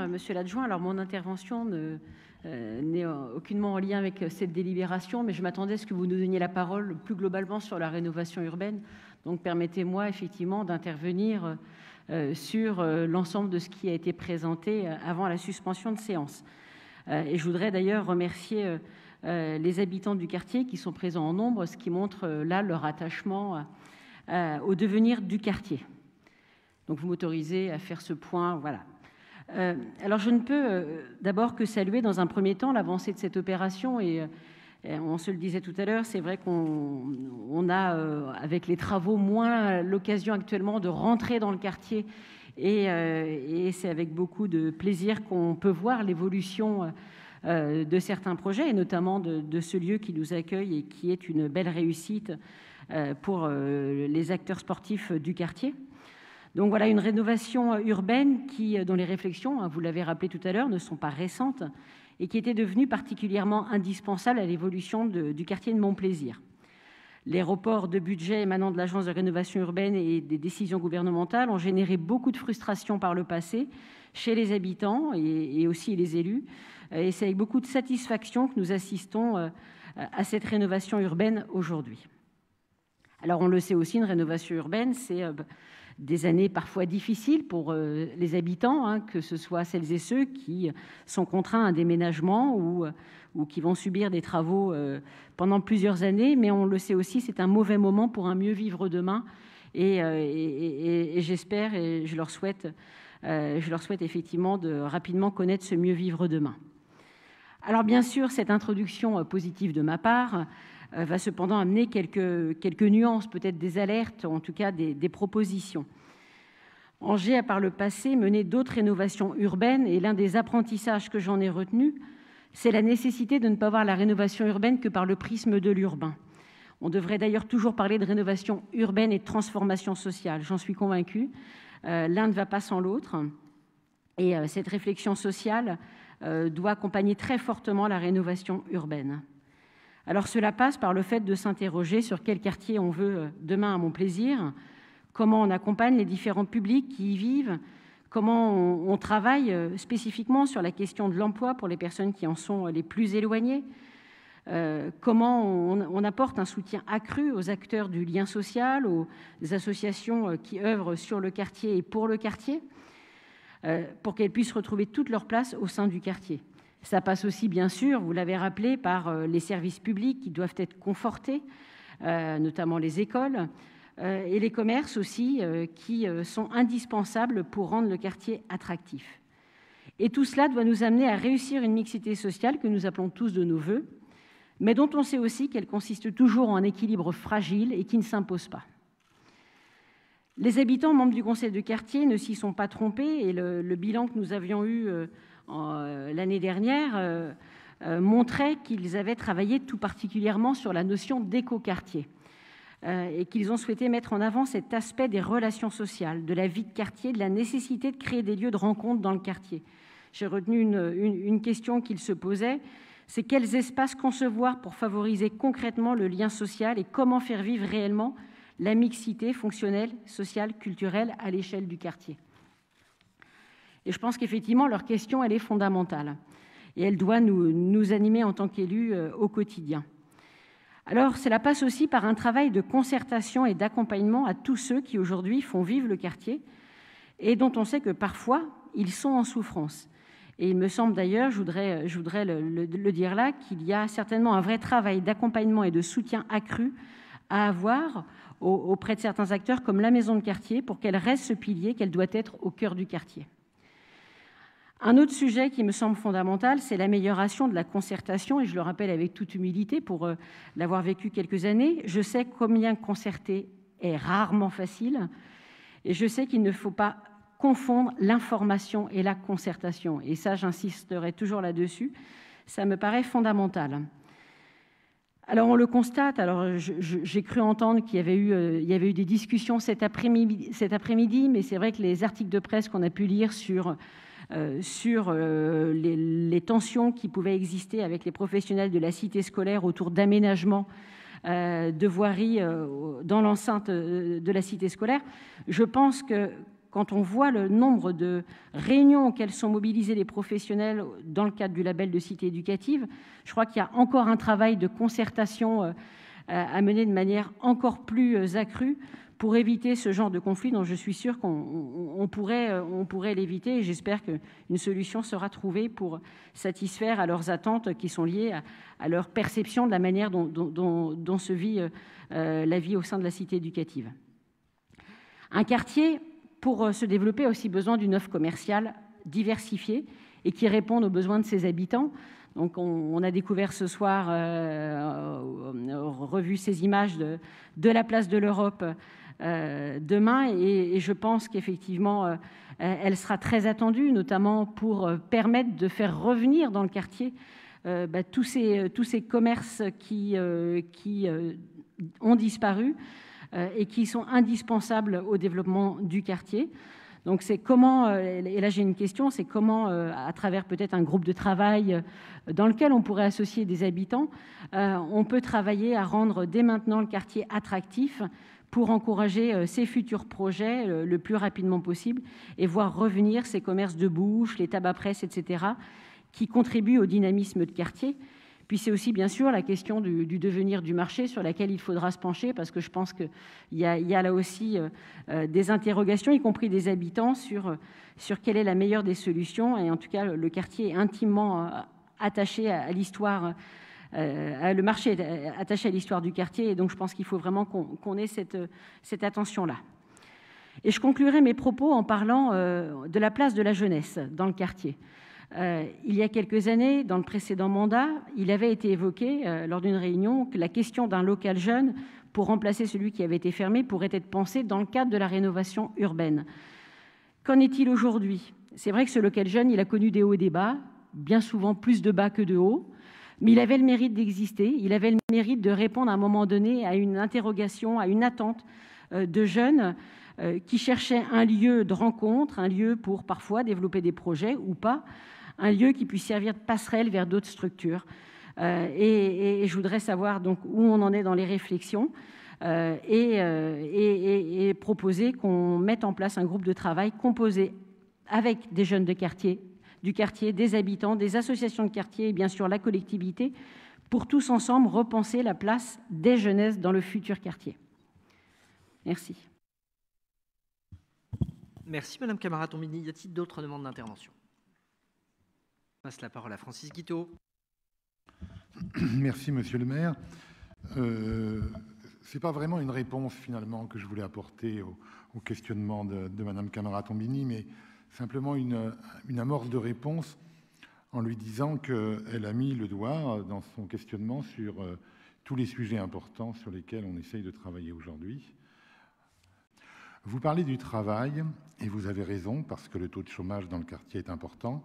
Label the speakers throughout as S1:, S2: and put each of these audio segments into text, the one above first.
S1: monsieur l'adjoint, alors mon intervention n'est aucunement en lien avec cette délibération, mais je m'attendais à ce que vous nous donniez la parole plus globalement sur la rénovation urbaine. Donc permettez-moi effectivement d'intervenir sur l'ensemble de ce qui a été présenté avant la suspension de séance. Et je voudrais d'ailleurs remercier les habitants du quartier qui sont présents en nombre, ce qui montre là leur attachement au devenir du quartier. Donc vous m'autorisez à faire ce point, voilà. Alors je ne peux d'abord que saluer dans un premier temps l'avancée de cette opération et on se le disait tout à l'heure, c'est vrai qu'on a avec les travaux moins l'occasion actuellement de rentrer dans le quartier et c'est avec beaucoup de plaisir qu'on peut voir l'évolution de certains projets et notamment de ce lieu qui nous accueille et qui est une belle réussite pour les acteurs sportifs du quartier. Donc voilà une rénovation urbaine dont les réflexions, vous l'avez rappelé tout à l'heure, ne sont pas récentes et qui était devenue particulièrement indispensable à l'évolution du quartier de Montplaisir. Les reports de budget émanant de l'Agence de rénovation urbaine et des décisions gouvernementales ont généré beaucoup de frustration par le passé chez les habitants et aussi les élus. Et c'est avec beaucoup de satisfaction que nous assistons à cette rénovation urbaine aujourd'hui. Alors on le sait aussi, une rénovation urbaine, c'est des années parfois difficiles pour les habitants, que ce soit celles et ceux qui sont contraints à un déménagement ou qui vont subir des travaux pendant plusieurs années, mais on le sait aussi, c'est un mauvais moment pour un mieux vivre demain et j'espère et je leur souhaite effectivement de rapidement connaître ce mieux vivre demain. Alors bien sûr, cette introduction positive de ma part va cependant amener quelques nuances, peut-être des alertes, en tout cas des propositions. Angers a par le passé mené d'autres rénovations urbaines et l'un des apprentissages que j'en ai retenu, c'est la nécessité de ne pas voir la rénovation urbaine que par le prisme de l'urbain. On devrait d'ailleurs toujours parler de rénovation urbaine et de transformation sociale, j'en suis convaincue. L'un ne va pas sans l'autre et cette réflexion sociale doit accompagner très fortement la rénovation urbaine. Alors cela passe par le fait de s'interroger sur quel quartier on veut demain à Montplaisir, comment on accompagne les différents publics qui y vivent, comment on travaille spécifiquement sur la question de l'emploi pour les personnes qui en sont les plus éloignées, comment on apporte un soutien accru aux acteurs du lien social, aux associations qui œuvrent sur le quartier et pour le quartier, pour qu'elles puissent retrouver toute leur place au sein du quartier. Ça passe aussi, bien sûr, vous l'avez rappelé, par les services publics qui doivent être confortés, notamment les écoles, et les commerces aussi, qui sont indispensables pour rendre le quartier attractif. Et tout cela doit nous amener à réussir une mixité sociale que nous appelons tous de nos vœux, mais dont on sait aussi qu'elle consiste toujours en un équilibre fragile et qui ne s'impose pas. Les habitants membres du conseil de quartier ne s'y sont pas trompés et le bilan que nous avions eu l'année dernière montrait qu'ils avaient travaillé tout particulièrement sur la notion d'écoquartier et qu'ils ont souhaité mettre en avant cet aspect des relations sociales, de la vie de quartier, de la nécessité de créer des lieux de rencontre dans le quartier. J'ai retenu une question qu'ils se posaient, c'est quels espaces concevoir pour favoriser concrètement le lien social et comment faire vivre réellement la mixité fonctionnelle, sociale, culturelle à l'échelle du quartier. Et je pense qu'effectivement, leur question, elle est fondamentale. Et elle doit nous animer en tant qu'élus au quotidien. Alors, cela passe aussi par un travail de concertation et d'accompagnement à tous ceux qui, aujourd'hui, font vivre le quartier et dont on sait que, parfois, ils sont en souffrance. Et il me semble d'ailleurs, je voudrais le dire là, qu'il y a certainement un vrai travail d'accompagnement et de soutien accru à avoir auprès de certains acteurs comme la maison de quartier pour qu'elle reste ce pilier qu'elle doit être au cœur du quartier. Un autre sujet qui me semble fondamental, c'est l'amélioration de la concertation, et je le rappelle avec toute humilité pour l'avoir vécu quelques années. Je sais combien concerter est rarement facile, et je sais qu'il ne faut pas confondre l'information et la concertation. Et ça, j'insisterai toujours là-dessus. Ça me paraît fondamental. Alors, on le constate. Alors, j'ai cru entendre qu'il y avait eu des discussions cet après-midi, mais c'est vrai que les articles de presse qu'on a pu lire sur les tensions qui pouvaient exister avec les professionnels de la cité scolaire autour d'aménagement de voiries dans l'enceinte de la cité scolaire. Je pense que quand on voit le nombre de réunions auxquelles sont mobilisés les professionnels dans le cadre du label de cité éducative, je crois qu'il y a encore un travail de concertation à mener de manière encore plus accrue pour éviter ce genre de conflit dont je suis sûre qu'on pourrait l'éviter. Et j'espère qu'une solution sera trouvée pour satisfaire à leurs attentes qui sont liées à leur perception de la manière dont se vit la vie au sein de la cité éducative. Un quartier, pour se développer, a aussi besoin d'une offre commerciale diversifiée et qui réponde aux besoins de ses habitants. Donc on a découvert ce soir, revu ces images de la place de l'Europe demain, et je pense qu'effectivement elle sera très attendue, notamment pour permettre de faire revenir dans le quartier tous ces commerces qui ont disparu et qui sont indispensables au développement du quartier. Donc c'est comment, et là j'ai une question, c'est comment, à travers peut-être un groupe de travail dans lequel on pourrait associer des habitants, on peut travailler à rendre dès maintenant le quartier attractif pour encourager ces futurs projets le plus rapidement possible et voir revenir ces commerces de bouche, les tabac-presse, etc., qui contribuent au dynamisme de quartier. Puis c'est aussi bien sûr la question du devenir du marché sur laquelle il faudra se pencher, parce que je pense qu'il y a là aussi des interrogations, y compris des habitants, sur quelle est la meilleure des solutions. Et en tout cas, le quartier est intimement attaché à l'histoire, le marché est attaché à l'histoire du quartier, et donc je pense qu'il faut vraiment qu'on ait cette attention-là. Et je conclurai mes propos en parlant de la place de la jeunesse dans le quartier. Il y a quelques années, dans le précédent mandat, il avait été évoqué lors d'une réunion que la question d'un local jeune pour remplacer celui qui avait été fermé pourrait être pensée dans le cadre de la rénovation urbaine. Qu'en est-il aujourd'hui ? C'est vrai que ce local jeune, il a connu des hauts et des bas, bien souvent plus de bas que de hauts, mais il avait le mérite d'exister, il avait le mérite de répondre à un moment donné à une interrogation, à une attente de jeunes qui cherchaient un lieu de rencontre, un lieu pour parfois développer des projets ou pas, un lieu qui puisse servir de passerelle vers d'autres structures. Et je voudrais savoir donc où on en est dans les réflexions et proposer qu'on mette en place un groupe de travail composé avec des jeunes du quartier, des habitants, des associations de quartier et bien sûr la collectivité, pour tous ensemble repenser la place des jeunesses dans le futur quartier. Merci.
S2: Merci Madame Camara-Tombini. Y a-t-il d'autres demandes d'intervention ? Je passe la parole à Francis Guiteau.
S3: Merci Monsieur le maire. Ce n'est pas vraiment une réponse finalement que je voulais apporter au questionnement de Madame Camara-Tombini, mais simplement une amorce de réponse en lui disant qu'elle a mis le doigt dans son questionnement sur tous les sujets importants sur lesquels on essaye de travailler aujourd'hui. Vous parlez du travail, et vous avez raison, parce que le taux de chômage dans le quartier est important.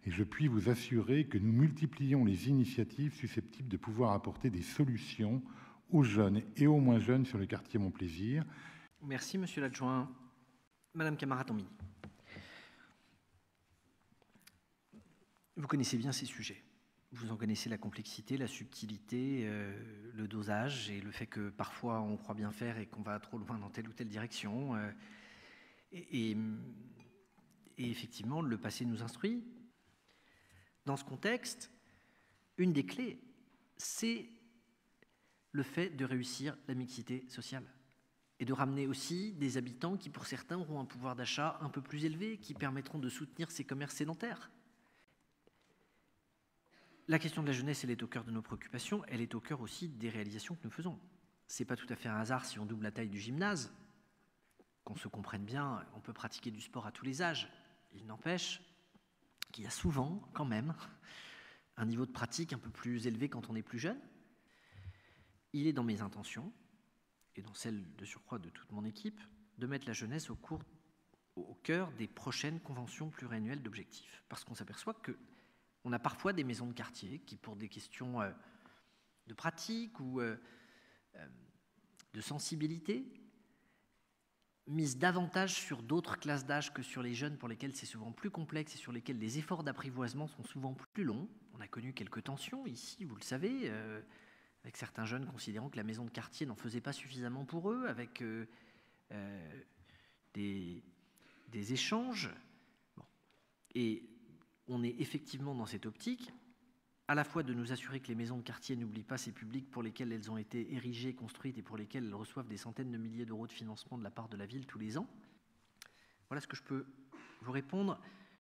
S3: Et je puis vous assurer que nous multiplions les initiatives susceptibles de pouvoir apporter des solutions aux jeunes et aux moins jeunes sur le quartier Mon-Plaisir.
S2: Merci, Monsieur l'adjoint. Madame Camara-Tombini. Vous connaissez bien ces sujets. Vous en connaissez la complexité, la subtilité, le dosage et le fait que parfois on croit bien faire et qu'on va trop loin dans telle ou telle direction. Et effectivement, le passé nous instruit. Dans ce contexte, une des clés, c'est le fait de réussir la mixité sociale et de ramener aussi des habitants qui, pour certains, auront un pouvoir d'achat un peu plus élevé, qui permettront de soutenir ces commerces sédentaires. La question de la jeunesse, elle est au cœur de nos préoccupations, elle est au cœur aussi des réalisations que nous faisons. Ce n'est pas tout à fait un hasard si on double la taille du gymnase. Qu'on se comprenne bien, on peut pratiquer du sport à tous les âges. Il n'empêche qu'il y a souvent, quand même, un niveau de pratique un peu plus élevé quand on est plus jeune. Il est dans mes intentions, et dans celles de surcroît de toute mon équipe, de mettre la jeunesse au cœur des prochaines conventions pluriannuelles d'objectifs. Parce qu'on s'aperçoit qu'on a parfois des maisons de quartier qui, pour des questions de pratique ou de sensibilité, mise davantage sur d'autres classes d'âge que sur les jeunes pour lesquels c'est souvent plus complexe et sur lesquels les efforts d'apprivoisement sont souvent plus longs. On a connu quelques tensions ici, vous le savez, avec certains jeunes considérant que la maison de quartier n'en faisait pas suffisamment pour eux, avec des des échanges. Bon. Et on est effectivement dans cette optique, à la fois de nous assurer que les maisons de quartier n'oublient pas ces publics pour lesquels elles ont été érigées, construites et pour lesquels elles reçoivent des centaines de milliers d'euros de financement de la part de la ville tous les ans. Voilà ce que je peux vous répondre.